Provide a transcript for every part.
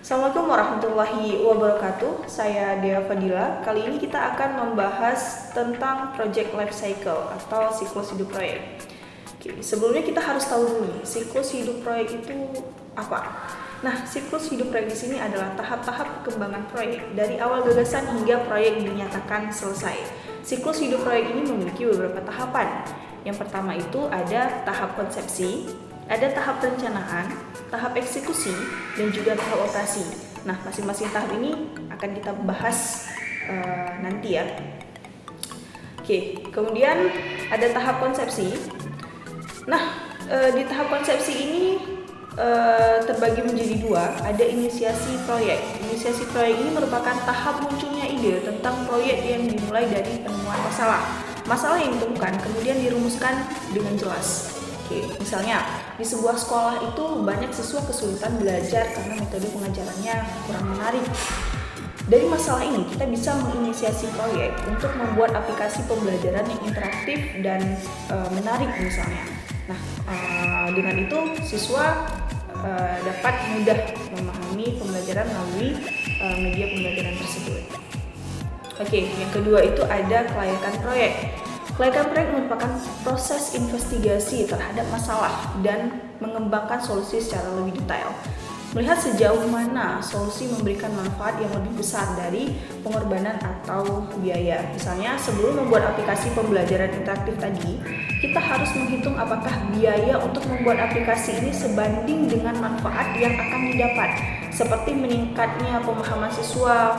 Assalamualaikum warahmatullahi wabarakatuh. Saya Dea Fadila. Kali ini kita akan membahas tentang project life cycle atau siklus hidup proyek. Oke, sebelumnya kita harus tahu dulu nih, siklus hidup proyek itu apa? Nah, siklus hidup proyek di sini adalah tahap-tahap perkembangan proyek dari awal gagasan hingga proyek dinyatakan selesai. Siklus hidup proyek ini memiliki beberapa tahapan. Yang pertama itu ada tahap konsepsi, ada tahap perencanaan, tahap eksekusi, dan juga tahap operasi. Nah, masing-masing tahap ini akan kita bahas nanti ya. Oke, kemudian ada tahap konsepsi. Nah, di tahap konsepsi ini terbagi menjadi dua. Ada inisiasi proyek. Inisiasi proyek ini merupakan tahap munculnya ide tentang proyek yang dimulai dari penemuan masalah. Masalah yang ditemukan kemudian dirumuskan dengan jelas. Oke, misalnya di sebuah sekolah itu banyak siswa kesulitan belajar karena metode pengajarannya kurang menarik. Dari masalah ini kita bisa menginisiasi proyek untuk membuat aplikasi pembelajaran yang interaktif dan menarik misalnya. Nah, dengan itu siswa dapat mudah memahami pembelajaran melalui media pembelajaran tersebut. Oke, yang kedua itu ada kelayakan proyek. Kelayakan proyek merupakan proses investigasi terhadap masalah dan mengembangkan solusi secara lebih detail. Melihat sejauh mana solusi memberikan manfaat yang lebih besar dari pengorbanan atau biaya. Misalnya, sebelum membuat aplikasi pembelajaran interaktif tadi, kita harus menghitung apakah biaya untuk membuat aplikasi ini sebanding dengan manfaat yang akan didapat, seperti meningkatnya pemahaman siswa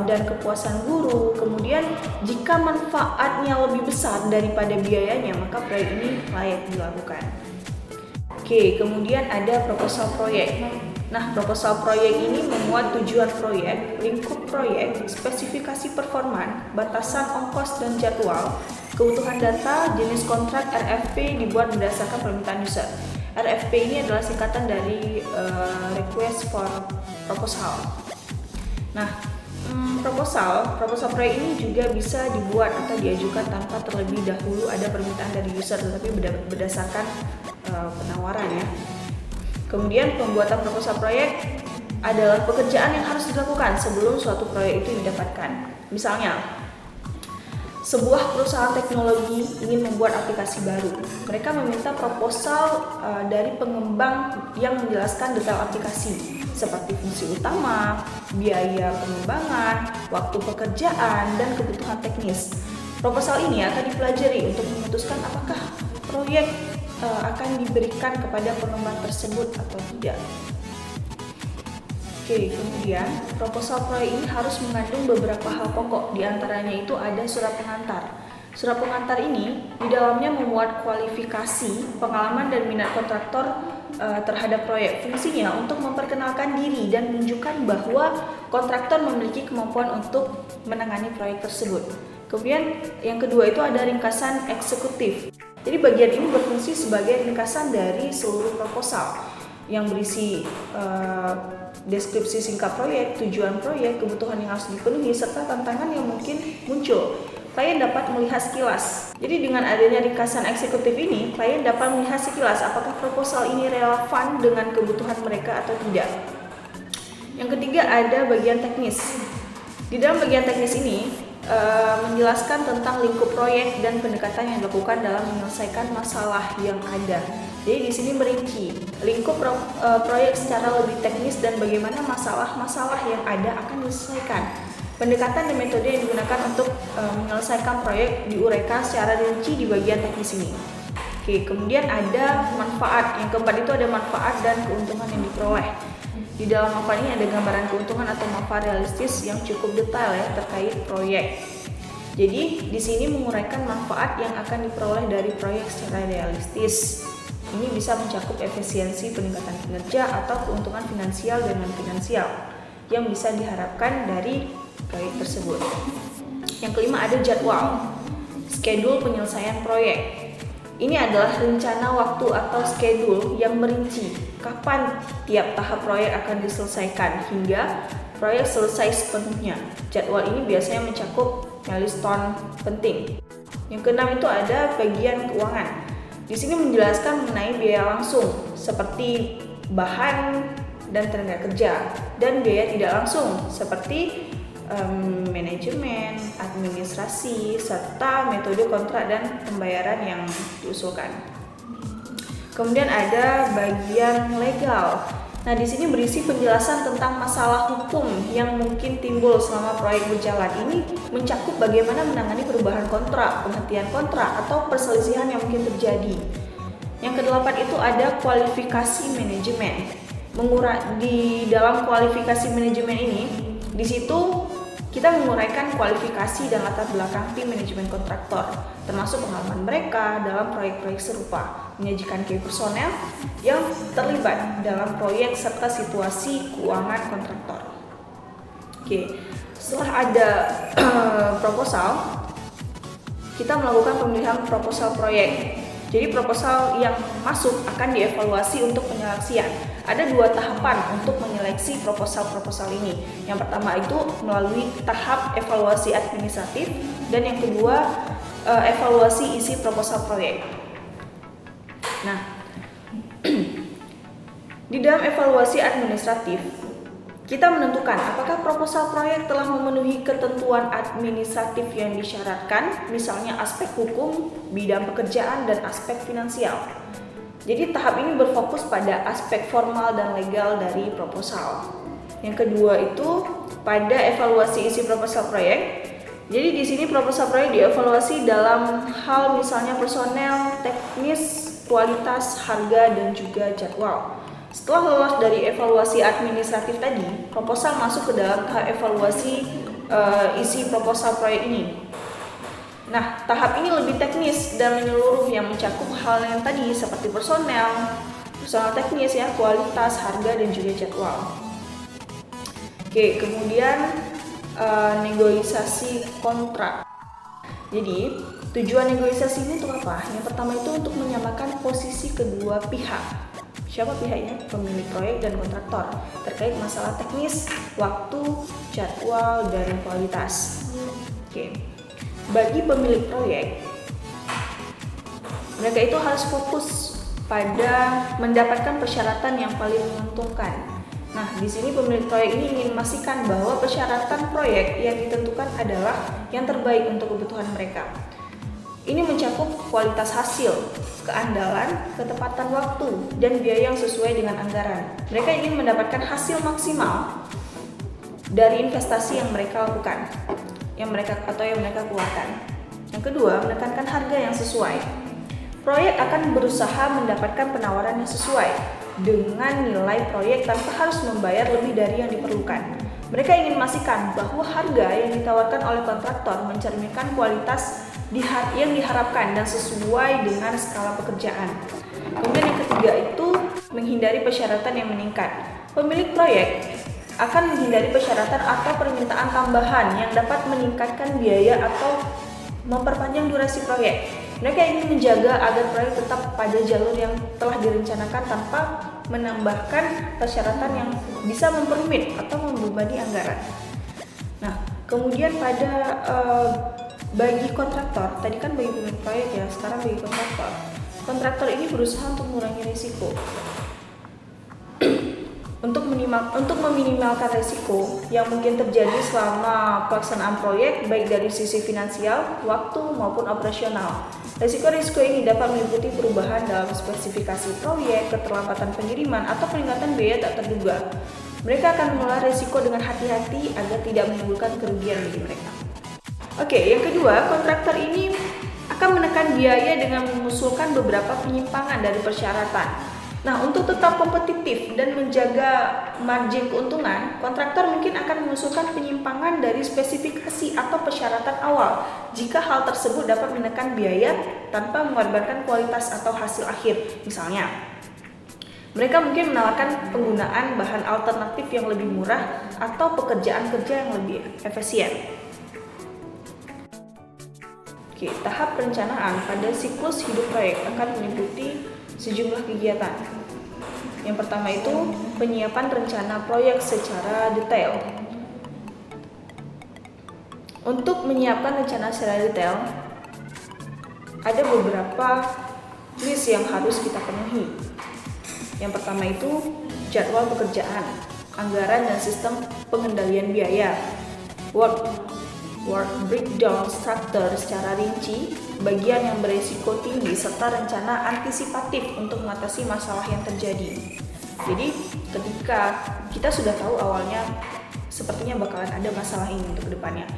dan kepuasan guru. Kemudian jika manfaatnya lebih besar daripada biayanya, maka proyek ini layak dilakukan. Oke, kemudian ada proposal proyek. Nah, proposal proyek ini memuat tujuan proyek, lingkup proyek, spesifikasi performa, batasan ongkos dan jadwal, kebutuhan data, jenis kontrak, RFP dibuat berdasarkan permintaan user. RFP ini adalah singkatan dari Request for Proposal. Nah, proposal proyek ini juga bisa dibuat atau diajukan tanpa terlebih dahulu ada permintaan dari user, tetapi berdasarkan penawaran ya. Kemudian pembuatan proposal proyek adalah pekerjaan yang harus dilakukan sebelum suatu proyek itu didapatkan. Misalnya, sebuah perusahaan teknologi ingin membuat aplikasi baru. Mereka meminta proposal dari pengembang yang menjelaskan detail aplikasi seperti fungsi utama, biaya pengembangan, waktu pekerjaan, dan kebutuhan teknis. Proposal ini akan dipelajari untuk memutuskan apakah proyek akan diberikan kepada pengembang tersebut atau tidak. Oke, kemudian proposal proyek ini harus mengandung beberapa hal pokok. Di antaranya itu ada surat pengantar. Surat pengantar ini di dalamnya memuat kualifikasi, pengalaman dan minat kontraktor terhadap proyek. Fungsinya untuk memperkenalkan diri dan menunjukkan bahwa kontraktor memiliki kemampuan untuk menangani proyek tersebut. Kemudian yang kedua itu ada ringkasan eksekutif. Jadi bagian ini berfungsi sebagai ringkasan dari seluruh proposal yang berisi deskripsi singkat proyek, tujuan proyek, kebutuhan yang harus dipenuhi, serta tantangan yang mungkin muncul. Klien dapat melihat sekilas. Jadi dengan adanya ringkasan eksekutif ini, klien dapat melihat sekilas apakah proposal ini relevan dengan kebutuhan mereka atau tidak. Yang ketiga ada bagian teknis. Di dalam bagian teknis ini menjelaskan tentang lingkup proyek dan pendekatan yang dilakukan dalam menyelesaikan masalah yang ada. Jadi di sini merinci lingkup proyek secara lebih teknis dan bagaimana masalah-masalah yang ada akan diselesaikan. Pendekatan dan metode yang digunakan untuk menyelesaikan proyek diuraikan secara rinci di bagian teknis ini. Oke, kemudian ada manfaat. Yang keempat itu ada manfaat dan keuntungan yang diperoleh. Di dalam manfaat ini ada gambaran keuntungan atau manfaat realistis yang cukup detail ya terkait proyek. Jadi di sini menguraikan manfaat yang akan diperoleh dari proyek secara realistis. Ini bisa mencakup efisiensi peningkatan kinerja atau keuntungan finansial dan non-finansial yang bisa diharapkan dari proyek tersebut. Yang kelima ada jadwal, schedule penyelesaian proyek. Ini adalah rencana waktu atau schedule yang merinci kapan tiap tahap proyek akan diselesaikan hingga proyek selesai sepenuhnya. Jadwal ini biasanya mencakup milestone penting. Yang keenam itu ada bagian keuangan. Di sini menjelaskan mengenai biaya langsung seperti bahan, dan tenaga kerja, dan biaya tidak langsung seperti manajemen, administrasi, serta metode kontrak dan pembayaran yang diusulkan. Kemudian ada bagian legal. Nah, di sini berisi penjelasan tentang masalah hukum yang mungkin timbul selama proyek berjalan. Ini mencakup bagaimana menangani perubahan kontrak, penghentian kontrak, atau perselisihan yang mungkin terjadi. Yang kedelapan itu ada kualifikasi manajemen. Di dalam kualifikasi manajemen ini, di situ kita menguraikan kualifikasi dan latar belakang tim manajemen kontraktor, termasuk pengalaman mereka dalam proyek-proyek serupa, menyajikan key personel yang terlibat dalam proyek serta situasi keuangan kontraktor. Oke, setelah ada proposal, kita melakukan pemilihan proposal proyek. Jadi proposal yang masuk akan dievaluasi untuk penyeleksian. Ada 2 tahapan untuk menyeleksi proposal-proposal ini. Yang pertama itu melalui tahap evaluasi administratif, dan yang kedua evaluasi isi proposal proyek. Nah, di dalam evaluasi administratif, kita menentukan apakah proposal proyek telah memenuhi ketentuan administratif yang disyaratkan, misalnya aspek hukum, bidang pekerjaan, dan aspek finansial. Jadi tahap ini berfokus pada aspek formal dan legal dari proposal. Yang kedua itu pada evaluasi isi proposal proyek. Jadi di sini proposal proyek dievaluasi dalam hal misalnya personel, teknis, kualitas, harga, dan juga jadwal. Setelah lolos dari evaluasi administratif tadi, proposal masuk ke dalam tahap evaluasi isi proposal proyek ini. Nah, tahap ini lebih teknis dan menyeluruh yang mencakup hal yang tadi seperti personel teknis ya, kualitas, harga, dan juga jadwal. Oke, kemudian negosiasi kontrak. Jadi, tujuan negosiasi ini untuk apa? Yang pertama itu untuk menyamakan posisi kedua pihak. Siapa pihaknya? Pemilik proyek dan kontraktor terkait masalah teknis, waktu, jadwal, dan kualitas. Oke. Bagi pemilik proyek, mereka itu harus fokus pada mendapatkan persyaratan yang paling menguntungkan. Nah, di sini pemilik proyek ini ingin memastikan bahwa persyaratan proyek yang ditentukan adalah yang terbaik untuk kebutuhan mereka. Ini mencakup kualitas hasil, keandalan, ketepatan waktu, dan biaya yang sesuai dengan anggaran. Mereka ingin mendapatkan hasil maksimal dari investasi yang mereka lakukan, yang mereka keluarkan. Yang kedua, menekankan harga yang sesuai. Proyek akan berusaha mendapatkan penawaran yang sesuai dengan nilai proyek tanpa harus membayar lebih dari yang diperlukan. Mereka ingin memastikan bahwa harga yang ditawarkan oleh kontraktor mencerminkan kualitas yang diharapkan dan sesuai dengan skala pekerjaan. Kemudian yang ketiga itu menghindari persyaratan yang meningkat. Pemilik proyek akan menghindari persyaratan atau permintaan tambahan yang dapat meningkatkan biaya atau memperpanjang durasi proyek. Mereka ingin menjaga agar proyek tetap pada jalur yang telah direncanakan tanpa menambahkan persyaratan yang bisa memperumit atau membebani anggaran. Nah, kemudian pada bagi kontraktor, tadi kan bagi pemilik proyek ya, sekarang bagi kontraktor. Kontraktor ini berusaha untuk mengurangi risiko. Untuk meminimalkan risiko yang mungkin terjadi selama pelaksanaan proyek baik dari sisi finansial, waktu maupun operasional. Risiko-risiko ini dapat meliputi perubahan dalam spesifikasi proyek, keterlambatan pengiriman, atau peningkatan biaya tak terduga. Mereka akan mengelola risiko dengan hati-hati agar tidak menimbulkan kerugian bagi mereka. Oke, yang kedua, kontraktor ini akan menekan biaya dengan mengusulkan beberapa penyimpangan dari persyaratan. Nah, untuk tetap kompetitif dan menjaga margin keuntungan, kontraktor mungkin akan mengusulkan penyimpangan dari spesifikasi atau persyaratan awal jika hal tersebut dapat menekan biaya tanpa mengorbankan kualitas atau hasil akhir. Misalnya, mereka mungkin menawarkan penggunaan bahan alternatif yang lebih murah atau pekerjaan kerja yang lebih efisien. Oke, tahap perencanaan pada siklus hidup proyek akan meliputi sejumlah kegiatan. Yang pertama itu penyiapan rencana proyek secara detail. Untuk menyiapkan rencana secara detail, ada beberapa list yang harus kita penuhi. Yang pertama itu jadwal pekerjaan, anggaran dan sistem pengendalian biaya, work breakdown struktur secara rinci, bagian yang beresiko tinggi, serta rencana antisipatif untuk mengatasi masalah yang terjadi. Jadi ketika kita sudah tahu awalnya sepertinya bakalan ada masalah ini untuk kedepannya,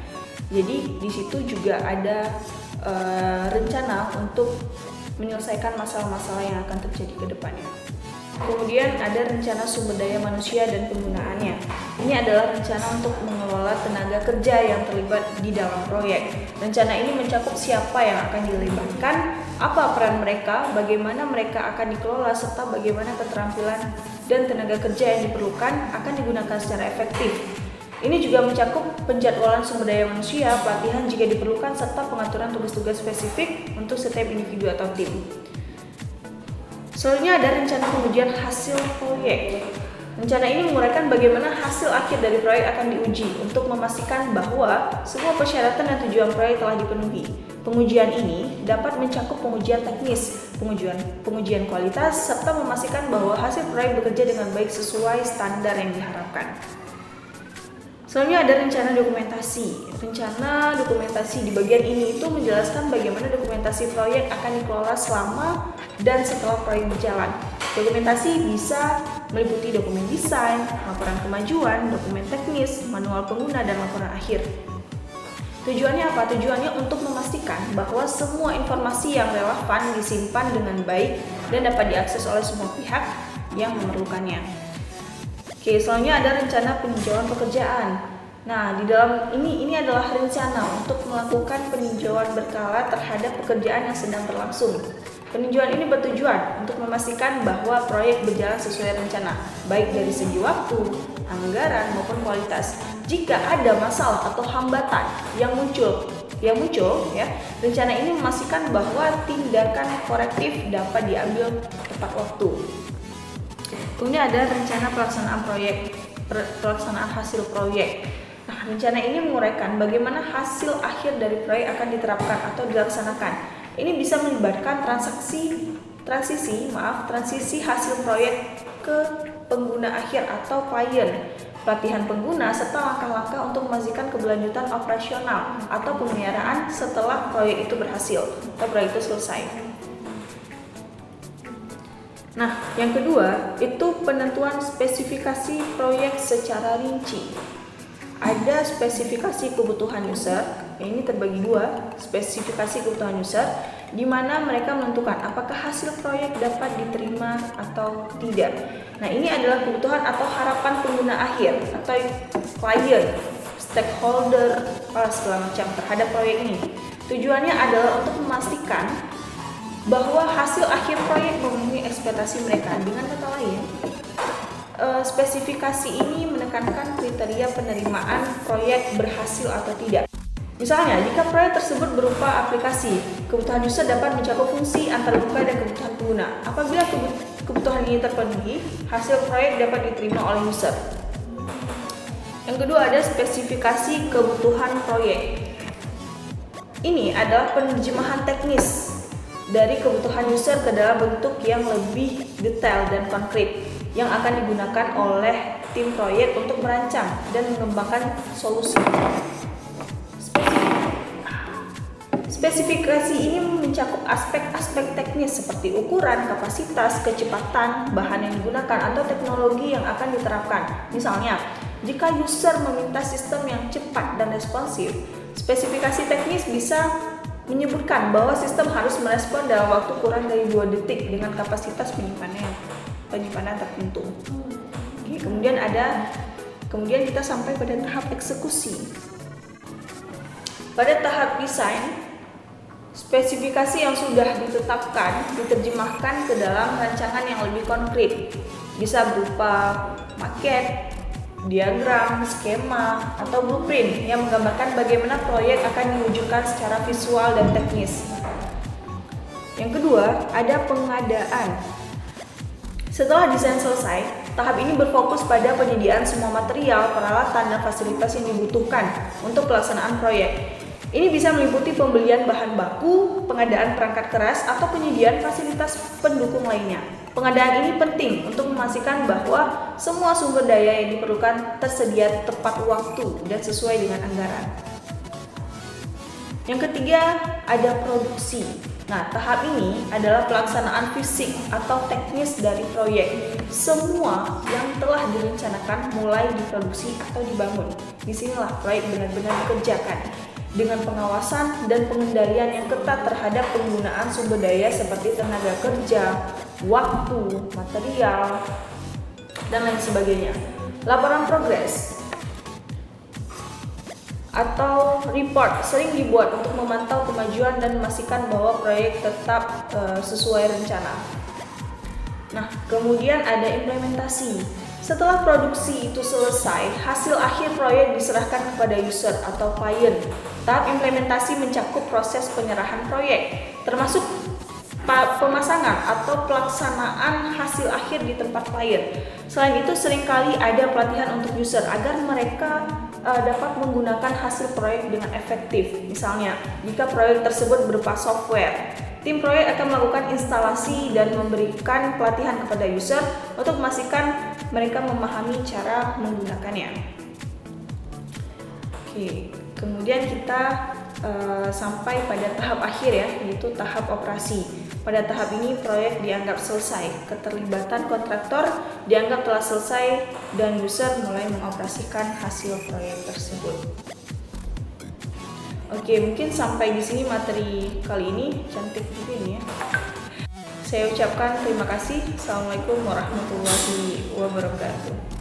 jadi di situ juga ada rencana untuk menyelesaikan masalah-masalah yang akan terjadi ke depannya. Kemudian ada rencana sumber daya manusia dan penggunaannya. Ini adalah rencana untuk mengelola tenaga kerja yang terlibat di dalam proyek. Rencana ini mencakup siapa yang akan dilibatkan, apa peran mereka, bagaimana mereka akan dikelola, serta bagaimana keterampilan dan tenaga kerja yang diperlukan akan digunakan secara efektif. Ini juga mencakup penjadwalan sumber daya manusia, pelatihan jika diperlukan, serta pengaturan tugas-tugas spesifik untuk setiap individu atau tim. Selanjutnya ada rencana pengujian hasil proyek. Rencana ini menguraikan bagaimana hasil akhir dari proyek akan diuji untuk memastikan bahwa semua persyaratan dan tujuan proyek telah dipenuhi. Pengujian ini dapat mencakup pengujian teknis, pengujian kualitas, serta memastikan bahwa hasil proyek bekerja dengan baik sesuai standar yang diharapkan. Selanjutnya ada rencana dokumentasi. Rencana dokumentasi di bagian ini itu menjelaskan bagaimana dokumentasi proyek akan dikelola selama dan setelah proyek berjalan. Dokumentasi bisa meliputi dokumen desain, laporan kemajuan, dokumen teknis, manual pengguna, dan laporan akhir. Tujuannya apa? Tujuannya untuk memastikan bahwa semua informasi yang relevan disimpan dengan baik dan dapat diakses oleh semua pihak yang memerlukannya. Oke, selanjutnya ada rencana peninjauan pekerjaan. Nah, di dalam ini adalah rencana untuk melakukan peninjauan berkala terhadap pekerjaan yang sedang berlangsung. Peninjauan ini bertujuan untuk memastikan bahwa proyek berjalan sesuai rencana, baik dari segi waktu, anggaran maupun kualitas. Jika ada masalah atau hambatan yang muncul, ya, rencana ini memastikan bahwa tindakan korektif dapat diambil tepat waktu. Kemudian ada rencana pelaksanaan hasil proyek. Nah, rencana ini menguraikan bagaimana hasil akhir dari proyek akan diterapkan atau dilaksanakan. Ini bisa melibatkan transisi hasil proyek ke pengguna akhir atau klien, pelatihan pengguna, serta langkah-langkah untuk memastikan keberlanjutan operasional atau pemeliharaan setelah proyek itu berhasil atau proyek itu selesai. Nah, yang kedua itu penentuan spesifikasi proyek secara rinci. Ada spesifikasi kebutuhan user, ini terbagi dua, spesifikasi kebutuhan user, di mana mereka menentukan apakah hasil proyek dapat diterima atau tidak. Nah, ini adalah kebutuhan atau harapan pengguna akhir atau klien, stakeholder, segala macam terhadap proyek ini. Tujuannya adalah untuk memastikan bahwa hasil akhir proyek memenuhi ekspektasi mereka. Dengan kata lain, spesifikasi ini menekankan kriteria penerimaan proyek berhasil atau tidak. Misalnya, jika proyek tersebut berupa aplikasi, kebutuhan user dapat mencakup fungsi antarmuka dan kebutuhan pengguna. Apabila kebutuhan ini terpenuhi, hasil proyek dapat diterima oleh user. Yang kedua ada spesifikasi kebutuhan proyek. Ini adalah penerjemahan teknis dari kebutuhan user ke dalam bentuk yang lebih detail dan konkret yang akan digunakan oleh tim proyek untuk merancang dan mengembangkan solusi. Spesifikasi ini mencakup aspek-aspek teknis seperti ukuran, kapasitas, kecepatan, bahan yang digunakan, atau teknologi yang akan diterapkan. Misalnya, jika user meminta sistem yang cepat dan responsif, spesifikasi teknis bisa menyebutkan bahwa sistem harus merespon dalam waktu kurang dari 2 detik dengan kapasitas penyimpanan tertentu. Oke, kemudian kita sampai pada tahap eksekusi. Pada tahap desain, spesifikasi yang sudah ditetapkan diterjemahkan ke dalam rancangan yang lebih konkret. Bisa berupa maket, diagram, skema, atau blueprint yang menggambarkan bagaimana proyek akan diwujudkan secara visual dan teknis. Yang kedua, ada pengadaan. Setelah desain selesai, tahap ini berfokus pada penyediaan semua material, peralatan, dan fasilitas yang dibutuhkan untuk pelaksanaan proyek. Ini bisa meliputi pembelian bahan baku, pengadaan perangkat keras, atau penyediaan fasilitas pendukung lainnya. Pengadaan ini penting untuk memastikan bahwa semua sumber daya yang diperlukan tersedia tepat waktu dan sesuai dengan anggaran. Yang ketiga, ada produksi. Nah, tahap ini adalah pelaksanaan fisik atau teknis dari proyek. Semua yang telah direncanakan mulai diproduksi atau dibangun. Disinilah proyek benar-benar dikerjakan dengan pengawasan dan pengendalian yang ketat terhadap penggunaan sumber daya seperti tenaga kerja, waktu, material, dan lain sebagainya. Laporan progres atau report sering dibuat untuk memantau kemajuan dan memastikan bahwa proyek tetap sesuai rencana. Nah, kemudian ada implementasi. Setelah produksi itu selesai, hasil akhir proyek diserahkan kepada user atau klien. Tahap implementasi mencakup proses penyerahan proyek, termasuk pemasangan atau pelaksanaan hasil akhir di tempat klien. Selain itu, seringkali ada pelatihan untuk user agar mereka dapat menggunakan hasil proyek dengan efektif. Misalnya, jika proyek tersebut berupa software, tim proyek akan melakukan instalasi dan memberikan pelatihan kepada user untuk memastikan mereka memahami cara menggunakannya. Oke, kemudian kita sampai pada tahap akhir ya, yaitu tahap operasi. Pada tahap ini proyek dianggap selesai, keterlibatan kontraktor dianggap telah selesai dan user mulai mengoperasikan hasil proyek tersebut. Oke, mungkin sampai di sini materi kali ini. Cantik juga ini ya. Saya ucapkan terima kasih. Assalamualaikum warahmatullahi wabarakatuh.